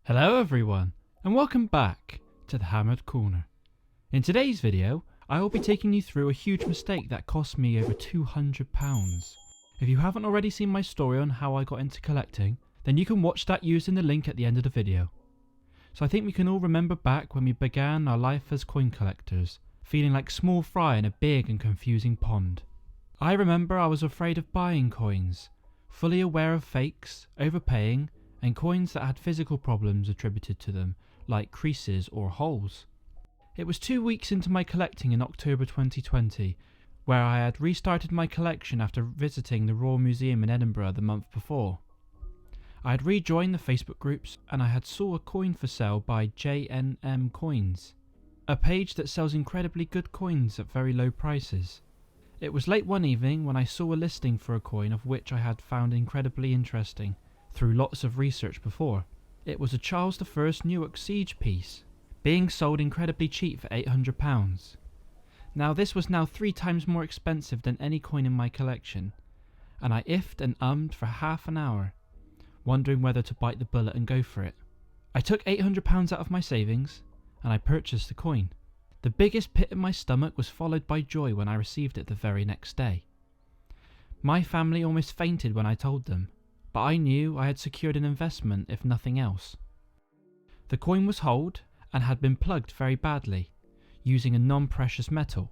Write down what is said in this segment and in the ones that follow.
Hello everyone, and welcome back to the Hammered Corner. In today's video, I will be taking you through a huge mistake that cost me over £200. If you haven't already seen my story on how I got into collecting, then you can watch that using the link at the end of the video. So I think we can all remember back when we began our life as coin collectors, feeling like small fry in a big and confusing pond. I remember I was afraid of buying coins, fully aware of fakes, overpaying, and coins that had physical problems attributed to them, like creases or holes. It was 2 weeks into my collecting in October 2020, where I had restarted my collection after visiting the Royal Museum in Edinburgh the month before. I had rejoined the Facebook groups and I had saw a coin for sale by JNM Coins, a page that sells incredibly good coins at very low prices. It was late one evening when I saw a listing for a coin of which I had found incredibly interesting through lots of research before. It was a Charles I Newark siege piece, being sold incredibly cheap for £800. Now this was now 3 times more expensive than any coin in my collection, and I ifed and ummed for half an hour, wondering whether to bite the bullet and go for it. I took £800 out of my savings, and I purchased the coin. The biggest pit in my stomach was followed by joy when I received it the very next day. My family almost fainted when I told them, but I knew I had secured an investment if nothing else. The coin was holed and had been plugged very badly, using a non-precious metal.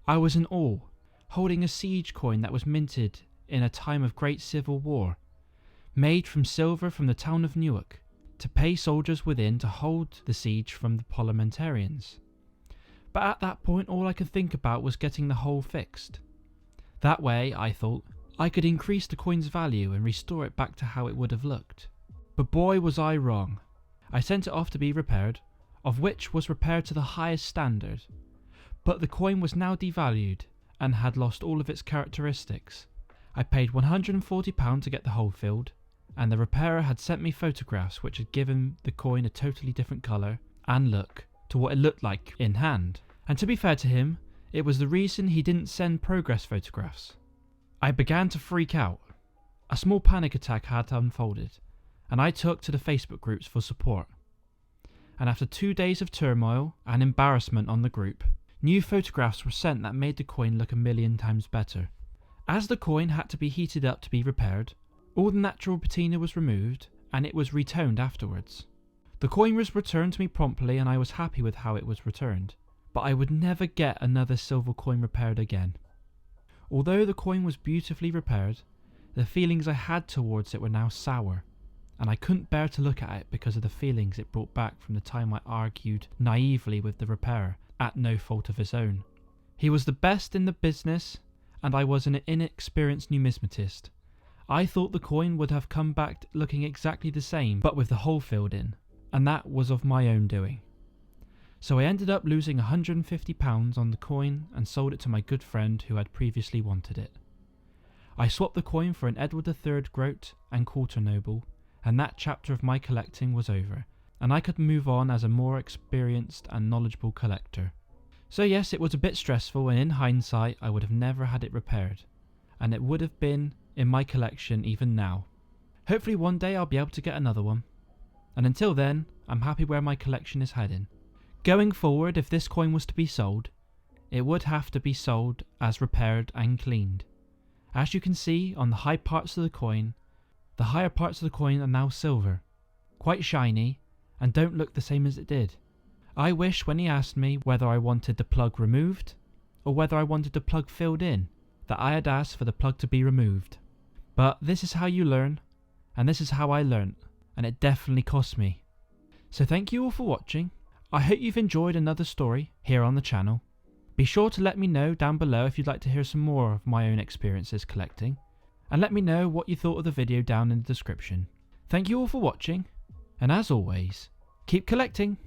I was in awe, holding a siege coin that was minted in a time of great civil war, made from silver from the town of Newark, to pay soldiers within to hold the siege from the parliamentarians. But at that point all I could think about was getting the hole fixed. That way, I thought, I could increase the coin's value and restore it back to how it would have looked. But boy was I wrong. I sent it off to be repaired, of which was repaired to the highest standard. But the coin was now devalued and had lost all of its characteristics. I paid £140 to get the hole filled, and the repairer had sent me photographs which had given the coin a totally different colour and look to what it looked like in hand. And to be fair to him, it was the reason he didn't send progress photographs. I began to freak out. A small panic attack had unfolded, and I took to the Facebook groups for support. And after 2 days of turmoil and embarrassment on the group, new photographs were sent that made the coin look 1,000,000 times better. As the coin had to be heated up to be repaired, all the natural patina was removed and it was retoned afterwards. The coin was returned to me promptly and I was happy with how it was returned, but I would never get another silver coin repaired again. Although the coin was beautifully repaired, the feelings I had towards it were now sour, and I couldn't bear to look at it because of the feelings it brought back from the time I argued naively with the repairer at no fault of his own. He was the best in the business, and I was an inexperienced numismatist. I thought the coin would have come back looking exactly the same, but with the hole filled in, and that was of my own doing. So I ended up losing £150 on the coin and sold it to my good friend who had previously wanted it. I swapped the coin for an Edward III groat and quarter noble, and that chapter of my collecting was over, and I could move on as a more experienced and knowledgeable collector. So yes, it was a bit stressful, and in hindsight I would have never had it repaired, and it would have been in my collection even now. Hopefully one day I'll be able to get another one, and until then I'm happy where my collection is heading. Going forward, if this coin was to be sold, it would have to be sold as repaired and cleaned. As you can see on the high parts of the coin, the higher parts of the coin are now silver, quite shiny, and don't look the same as it did. I wish when he asked me whether I wanted the plug removed, or whether I wanted the plug filled in, that I had asked for the plug to be removed. But this is how you learn, and this is how I learnt, and it definitely cost me. So thank you all for watching. I hope you've enjoyed another story here on the channel. Be sure to let me know down below if you'd like to hear some more of my own experiences collecting, and let me know what you thought of the video down in the description. Thank you all for watching, and as always, keep collecting!